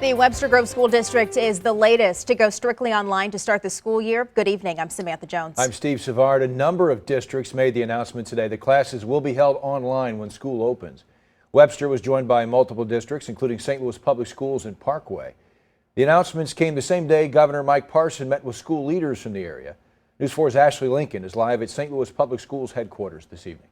The Webster Grove School District is the latest to go strictly online to start the school year. Good evening. I'm Samantha Jones. I'm Steve Savard. A number of districts made the announcement today that classes will be held online when school opens. Webster was joined by multiple districts, including St. Louis Public Schools and Parkway. The announcements came the same day Governor Mike Parson met with school leaders from the area. News 4's Ashley Lincoln is live at St. Louis Public Schools headquarters this evening.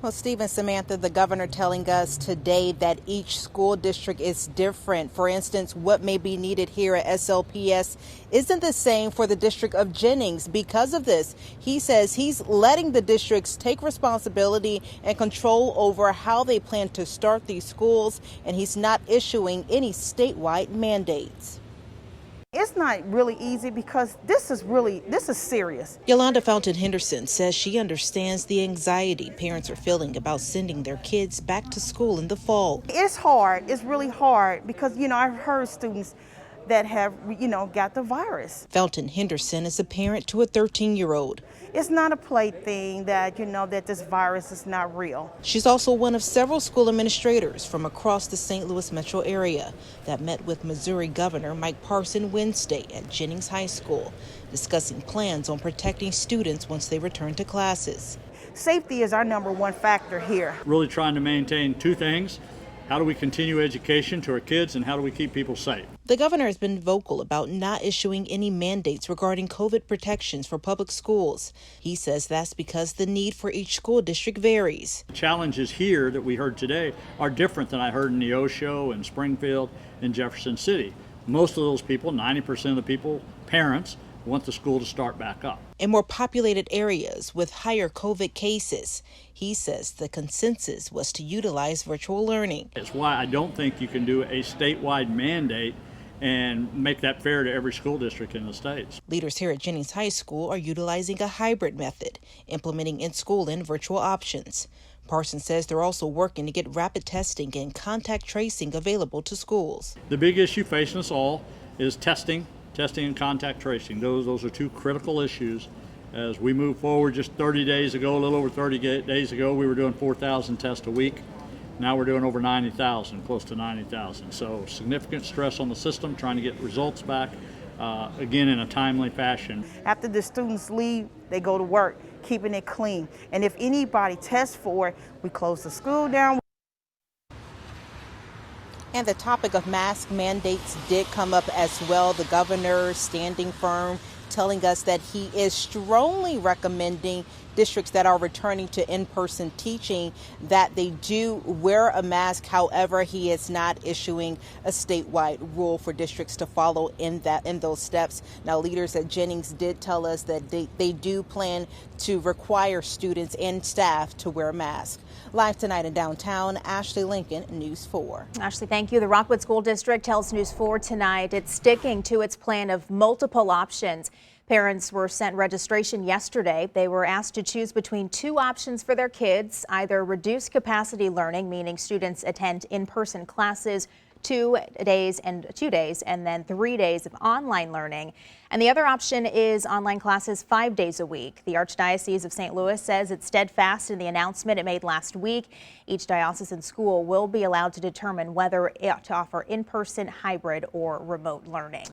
Well, Steve and Samantha, the governor telling us today that each school district is different. For instance, what may be needed here at SLPS isn't the same for the district of Jennings. Because of this, he says he's letting the districts take responsibility and control over how they plan to start these schools, and he's not issuing any statewide mandates. It's not really easy because this is serious. Yolanda Fountain Henderson says she understands the anxiety parents are feeling about sending their kids back to school in the fall. It's hard. It's really hard because, I've heard students that have, got the virus. Fountain Henderson is a parent to a 13-year-old. It's not a plaything that, that this virus is not real. She's also one of several school administrators from across the St. Louis metro area that met with Missouri Governor Mike Parson Wednesday at Jennings High School, discussing plans on protecting students once they return to classes. Safety is our #1 factor here. Really trying to maintain two things. How do we continue education to our kids, and how do we keep people safe? The governor has been vocal about not issuing any mandates regarding COVID protections for public schools. He says that's because the need for each school district varies. The challenges here that we heard today are different than I heard in Neosho and Springfield and Jefferson City. Most of those people, 90% of the people, parents, want the school to start back up. In more populated areas with higher COVID cases, he says the consensus was to utilize virtual learning. It's why I don't think you can do a statewide mandate and make that fair to every school district in the states. Leaders here at Jennings High School are utilizing a hybrid method, implementing in-school and virtual options. Parson says they're also working to get rapid testing and contact tracing available to schools. The big issue facing us all is testing and contact tracing. Those are two critical issues. As we move forward, just 30 days ago, a little over 30 days ago, we were doing 4,000 tests a week. Now we're doing over 90,000, close to 90,000. So significant stress on the system, trying to get results back, again, in a timely fashion. After the students leave, they go to work, keeping it clean. And if anybody tests for it, we close the school down. And the topic of mask mandates did come up as well. The governor standing firm, telling us that he is strongly recommending districts that are returning to in-person teaching that they do wear a mask. However, he is not issuing a statewide rule for districts to follow in those steps. Now, leaders at Jennings did tell us that they do plan to require students and staff to wear masks. Live tonight in downtown, Ashley Lincoln, News 4. Ashley, thank you. The Rockwood School District tells News 4 tonight it's sticking to its plan of multiple options. Parents were sent registration yesterday. They were asked to choose between two options for their kids, either reduced capacity learning, meaning students attend in-person classes 2 days, and then 3 days of online learning. And the other option is online classes 5 days a week. The Archdiocese of St. Louis says it's steadfast in the announcement it made last week. Each diocesan school will be allowed to determine whether to offer in-person, hybrid, or remote learning.